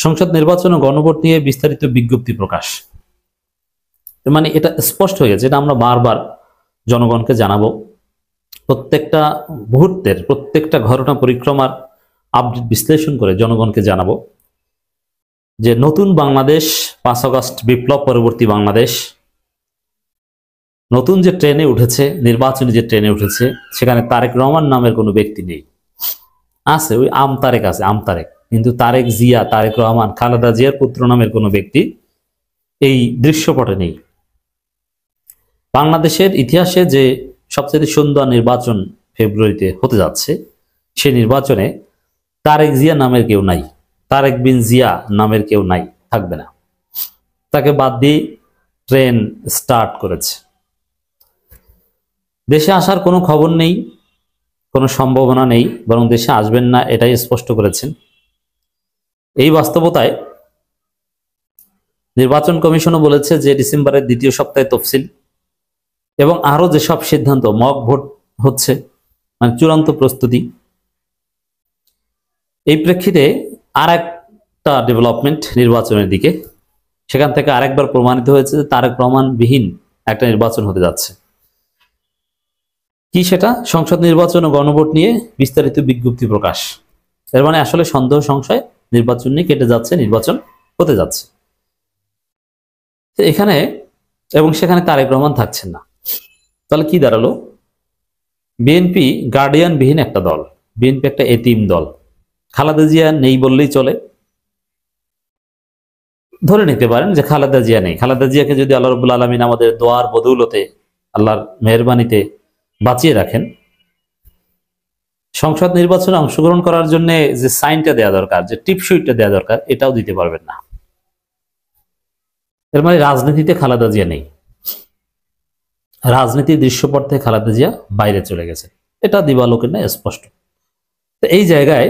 সংসদ নির্বাচন ও গণভোট নিয়ে বিস্তারিত বিজ্ঞপ্তি প্রকাশ। মানে এটা স্পষ্ট হয়ে গেছে, এটা আমরা বারবার জনগণকে জানাবো। প্রত্যেকটা মুহূর্তের প্রত্যেকটা ঘটনা পরিক্রমার আপডেট বিশ্লেষণ করে জনগণকে জানাবো যে নতুন বাংলাদেশ, 5 আগস্ট বিপ্লব পরবর্তী বাংলাদেশ, নতুন যে ট্রেনে উঠেছে, নির্বাচনী যে ট্রেনে উঠেছে, সেখানে তারেক রহমান নামের কোনো ব্যক্তি নেই। আছে ওই আম তারেক আছে, আম তারেক, কিন্তু তারেক জিয়া, তারেক রহমান, খালেদা জিয়ার পুত্র নামের কোনো ব্যক্তি এই দৃশ্যপটে নেই। বাংলাদেশের ইতিহাসে যে সবচেয়ে সুন্দর নির্বাচন ফেব্রুয়ারিতে হতে যাচ্ছে, সেই নির্বাচনে তারেক জিয়া নামের কেউ নাই, তারেক বিন জিয়া নামের কেউ নাই, থাকবে না। তাকে বাদ দিয়ে ট্রেন স্টার্ট করেছে। দেশে আসার কোনো খবর নেই, কোনো সম্ভাবনা নেই, বরং দেশে আসবেন না এটাই স্পষ্ট করেছেন। এই বাস্তবতায় নির্বাচন কমিশনও বলেছে যে ডিসেম্বরের দ্বিতীয় সপ্তাহে তফসিল এবং আরো যেসব সিদ্ধান্ত, মক ভোট হচ্ছে, মানে চূড়ান্ত প্রস্তুতি। এই প্রেক্ষিতে আর একটা ডেভেলপমেন্ট নির্বাচনের দিকে, সেখান থেকে আরেকবার প্রমাণিত হয়েছে যে তারেক রহমান বিহীন একটা নির্বাচন হতে যাচ্ছে। কি সেটা? সংসদ নির্বাচন ও গণভোট নিয়ে বিস্তারিত বিজ্ঞপ্তি প্রকাশ। এর মানে আসলে সন্দেহ সংশয় নির্বাচন নিয়ে কেটে যাচ্ছে, নির্বাচন হতে যাচ্ছে এখানে, এবং সেখানে তারেক রহমান থাকছেন না। তাহলে কি দাঁড়ালো? বিএনপি গার্ডিয়ান বিহীন একটা দল, বিএনপি একটা এতিম দল। খালেদা জিয়া নেই বললেই চলে, ধরে নিতে পারেন যে খালেদা জিয়া নেই। খালেদা জিয়াকে যদি আল্লাহ রাব্বুল আলামিন আমাদের দোয়ার বদৌলতে, আল্লাহর মেহেরবানিতে বাঁচিয়ে রাখেন, সংসদ নির্বাচনে অংশগ্রহণ করার জন্য যে সাইনটা দেওয়া দরকার, যে টিপসইটা দেওয়া দরকার, এটাও দিতে পারবেন না। এর মানে রাজনীতিতে খালেদা জিয়া নেই, রাজনীতির দৃশ্যপট থেকে খালেদা জিয়া বাইরে চলে গেছে, এটা দিবালোকের না স্পষ্ট। তো এই জায়গায়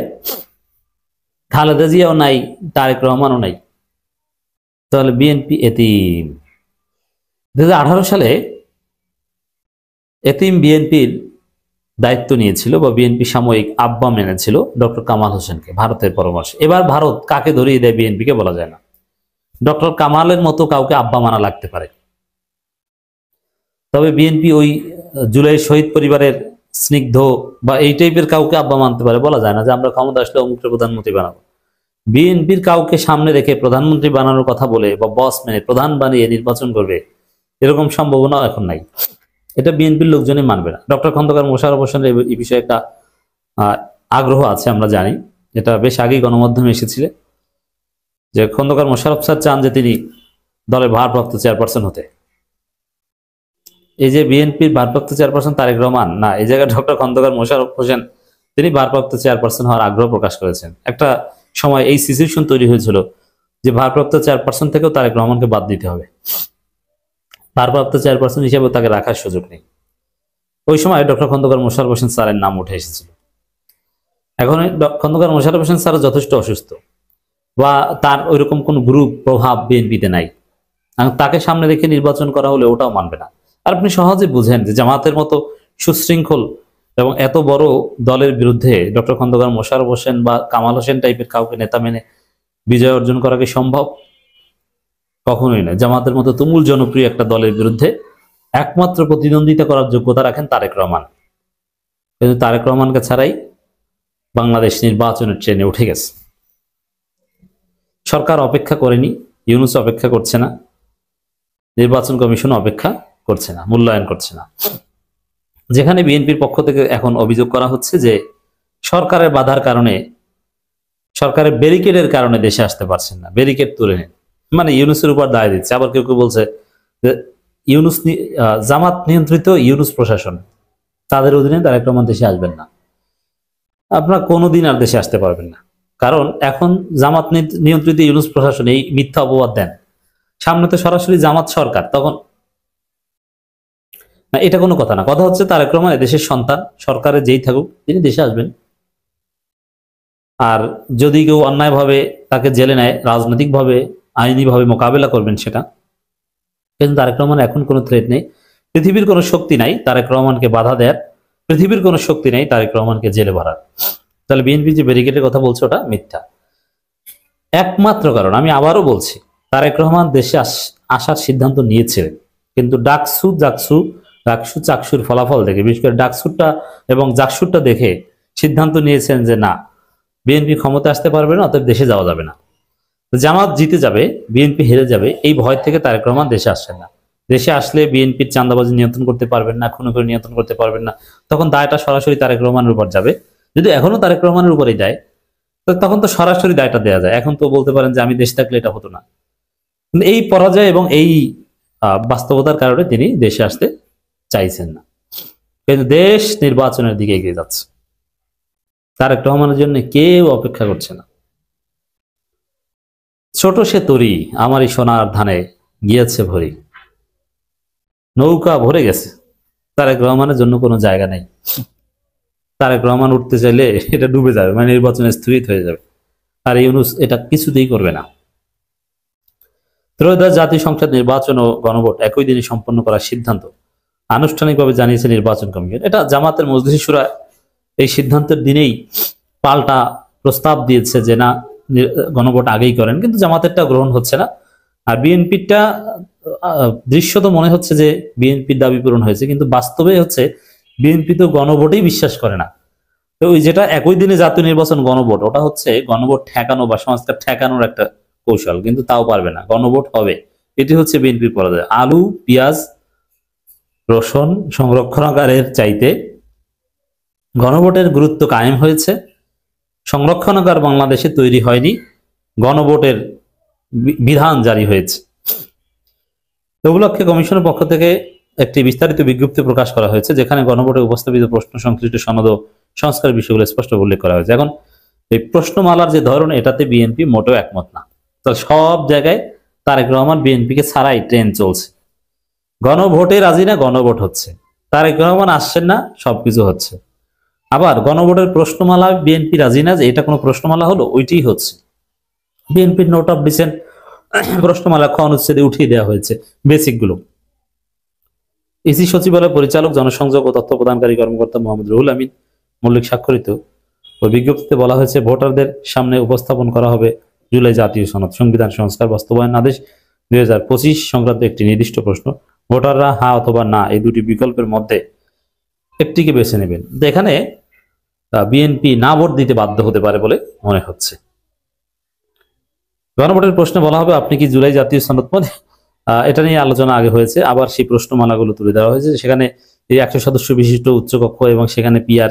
খালেদা জিয়াও নাই, তারেক রহমানও নাই, তাহলে বিএনপি এতিম। 2018 সালে এতিম বিএনপির দায়িত্ব নিয়েছিল বা বিএনপি সাময়িক আব্বা মেনেছিল ডক্টর কামাল হোসেনকে, ভারতের পরামর্শে। এবার ভারত কাকে ধরিয়ে দেয় বিএনপিকে বলা যায় না। ডক্টর কামালের মতো কাউকে আব্বা মানা লাগতে পারে, তবে বিএনপি ওই জুলাই শহীদ পরিবারের স্নিগ্ধ বা এই টাইপের কাউকে আব্বা মানতে পারে, বলা যায় না যে আমরা ক্ষমতা আসলে অমুককে প্রধানমন্ত্রী বানাবো। বিএনপির কাউকে সামনে রেখে প্রধানমন্ত্রী বানানোর কথা বলে বা বস মেনে প্রধান বানিয়ে নির্বাচন করবে, এরকম সম্ভাবনা এখন নাই। এটা বিএনপির লোকজনই মানবে না। ডক্টর খন্দকার মোশাররফ হোসেনের এই বিষয়ে একটা আগ্রহ আছে, আমরা জানি, এটা বেশ আগেই গণমাধ্যমে এসেছিল যে খন্দকার মোশাররফ স্যার চান যে তিনি দলের ভারপ্রাপ্ত চেয়ারপারসন হতে। এই যে বিএনপির ভারপ্রাপ্ত চেয়ারপারসন তারেক রহমান না, এই জায়গায় ডক্টর খন্দকার মোশাররফ হোসেন তিনি ভারপ্রাপ্ত চেয়ারপারসন হওয়ার আগ্রহ প্রকাশ করেছেন। একটা সময় এই সিচুয়েশন তৈরি হয়েছিল যে ভারপ্রাপ্ত চেয়ারপারসন থেকেও তারেক রহমানকে বাদ দিতে হবে, ভারপ্রাপ্ত চেয়ারপারসন হিসেবে তাকে রাখার সুযোগ নেই। ওই সময় ডক্টর খন্দকার মোশাররফ হোসেন স্যারের নাম উঠে এসেছিল। এখন খন্দকার মোশাররফ হোসেন স্যার যথেষ্ট অসুস্থ বা তার ওইরকম কোন গ্রুপ প্রভাব বিএনপিতে নাই, তাকে সামনে রেখে নির্বাচন করা হলে ওটাও মানবে না। আর আপনি সহজে বুঝেন যে জামাতের মতো সুশৃঙ্খল এবং এত বড় দলের বিরুদ্ধে ডক্টর খন্দকার মোশাররফ হোসেন বা কামাল হোসেন টাইপের কাউকে নেতা মেনে বিজয় অর্জন করা কি সম্ভব? কখনোই নয়। জামাতের মতো তুমুল জনপ্রিয় একটা দলের বিরুদ্ধে একমাত্র প্রতিদ্বন্দ্বিতা করার যোগ্যতা রাখেন তারেক রহমান, কিন্তু তারেক রহমানকে ছাড়াই বাংলাদেশ নির্বাচনের ট্রেনে উঠে গেছে। সরকার অপেক্ষা করেনি, ইউনূস অপেক্ষা করছে না, নির্বাচন কমিশন অপেক্ষা করছে না, মূল্যায়ন করছে না। যেখানে বিএনপির পক্ষ থেকে এখন অভিযোগ করা হচ্ছে যে সরকারের বাধার কারণে, সরকারের ব্যারিকেডের কারণে দেশে আসতে পারছেন না, ব্যারিকেড তুলে নেন, মানে ইউনূসের উপর দায় দিচ্ছে। আবার কেউ কেউ বলছে যে ইউনূস, জামাত নিয়ন্ত্রিত ইউনূস প্রশাসন, তাদের অধীনে তারেক রহমান দেশে আসবেন না। আপনারা কোনোদিন আর দেশে আসতে পারবেন না, কারণ এখন জামাত নিয়ন্ত্রিত ইউনূস প্রশাসন এই মিথ্যা অপবাদ দেন। সামনে তো সরাসরি জামাত সরকার, তখন না, এটা কোনো কথা না। কথা হচ্ছে তারেক রহমান দেশের সন্তান, সরকারে যেই থাকুক তিনি দেশে আসবেন। আর যদি কেউ অন্যায়ভাবে তাকে জেলে নেয়, রাজনৈতিকভাবে আইনিভাবে মোকাবেলা করবেন সেটা। কিন্তু তারেক রহমান এখন কোনো থ্রেট নেই, পৃথিবীর কোনো শক্তি নাই তারেক রহমানকে বাধা দেয়ার, পৃথিবীর কোনো শক্তি নেই তারেক রহমানকে জেলে ভরার। তাহলে বিএনপি যে ব্যারিকেডের কথা বলছে ওটা মিথ্যা। একমাত্র কারণ, আমি আবারও বলছি, তারেক রহমান দেশে আসার সিদ্ধান্ত নিয়েছিলেন, কিন্তু চাকসুর ফলাফল দেখে, বিশেষ করে ডাকসুরটা এবং জাকসুরটা দেখে সিদ্ধান্ত নিয়েছেন যে না, বিএনপি ক্ষমতা আসতে পারবে না, অতএব দেশে যাওয়া যাবে না। জামাত জিতে যাবে, বিএনপি হেরে যাবে, এই ভয় থেকে তারেক রহমান দেশে আসছেন না। দেশে আসলে বিএনপির চাঁদাবাজি নিয়ন্ত্রণ করতে পারবেন না, খুনো করে নিয়ন্ত্রণ করতে পারবেন না, তখন দায়টা সরাসরি তারেক রহমানের উপর যাবে। যদি এখনো তারেক রহমানের উপরেই দেয়, তো তখন তো সরাসরি দায়টা দেওয়া যায়। এখন তো বলতে পারেন যে আমি দেশ থাকলে এটা হতো না। কিন্তু এই পরাজয় এবং এই বাস্তবতার কারণে তিনি দেশে আসতে চাইছেন না। কিন্তু দেশ নির্বাচনের দিকে এগিয়ে যাচ্ছে, তারেক রহমানের জন্য কেউ অপেক্ষা করছে না। ছোট সে তরি আমারই সোনার ধানে গিয়েছে ভরি, নৌকা ভরে গেছে, তারেক রহমানের জন্য কোনো জায়গা নেই। তারেক রহমান উঠতে চাইলে এটা ডুবে যাবে, মানে নির্বাচনে স্থগিত হয়ে যাবে। আর ইউনূস এটা কিছুতেই করবে না। ত্রয়োদশ জাতীয় সংসদ নির্বাচন ও গণভোট একই দিনে সম্পন্ন করার সিদ্ধান্ত আনুষ্ঠানিকভাবে জানিয়েছে নির্বাচন কমিশন। এটা জামাতের মজলিস শুরা এই সিদ্ধান্তের দিনেই পাল্টা প্রস্তাব দিয়েছে যে না, গণভোট আগেই করেন, কিন্তু জামাতেরটা গ্রহণ হচ্ছে না। আর বিএনপিটা দৃশ্যত মনে হচ্ছে যে বিএনপির দাবি পূরণ হয়েছে, কিন্তু বাস্তবে হচ্ছে বিএনপি তো গণভোটেই বিশ্বাস করে না। তো ওই যেটা একই দিনে জাতীয় নির্বাচন গণভোট, ওটা হচ্ছে গণভোট ঠেকানো বা সংস্কার ঠেকানোর একটা কৌশল, কিন্তু তাও পারবে না, গণভোট হবে। এটি হচ্ছে বিএনপির পরাজয়। আলু, পেঁয়াজ, রসুন সংরক্ষণাগারের চাইতে গণভোটের গুরুত্ব কায়েম হয়েছে। সংরক্ষণাগার বাংলাদেশে তৈরি হয়নি, গণভোটের বিধান জারি হয়েছে। তো উপলক্ষে কমিশনের পক্ষ থেকে একটি বিস্তারিত বিজ্ঞপ্তি প্রকাশ করা হয়েছে, যেখানে গণভোটে উপস্থাপিত প্রশ্ন সংশ্লিষ্ট সনদ ও সংস্কার বিষয়গুলো স্পষ্ট উল্লেখ করা হয়েছে। এখন এই প্রশ্নমালার যে ধরন, এটাতে বিএনপি মোটেও একমত না। তাহলে সব জায়গায় তারেক রহমান বিএনপিকে ছাড়াই ট্রেন চলছে। গণভোটে রাজি না, গণভোট হচ্ছে। তারেক রহমান আসছেন না, সবকিছু হচ্ছে। আবার গণভোটের প্রশ্নমালা বিএনপি রাজি না যে এটা কোনো প্রশ্নমালা হলো, ওইটাই হচ্ছে। বিএনপির নোট অফ ডিসেন্ট প্রশ্নমালা খ অনুচ্ছেদে উঠিয়ে দেওয়া হয়েছে বেসিক গুলো। ইসি সচিবালয় পরিচালক, জনসংযোগ ও তথ্য প্রদানকারী কর্মকর্তা মোহাম্মদ রুহুল আমিন মল্লিক স্বাক্ষরিত ওই বিজ্ঞপ্তিতে বলা হয়েছে, ভোটারদের সামনে উপস্থাপন করা হবে জুলাই জাতীয় সনদ, সংবিধান সংস্কার বাস্তবায়ন আদেশ 2025 সংক্রান্ত একটি নির্দিষ্ট প্রশ্ন। ভোটাররা হ্যাঁ অথবা না এই দুটি বিকল্পের মধ্যে একটিকে বেছে নেবেন। এখানে বিএনপি না ভোট দিতে বাধ্য হতে পারে বলে মনে হচ্ছে। গণভোটের প্রশ্নে বলা হবে, আপনি কি জুলাই জাতীয় সনদ মধ্যে, এটা নিয়ে আলোচনা আগে হয়েছে। আবার সেই প্রশ্নমালাগুলো তুলে দেওয়া হয়েছে, সেখানে এই 100 সদস্য বিশিষ্ট উচ্চকক্ষ এবং সেখানে পিআর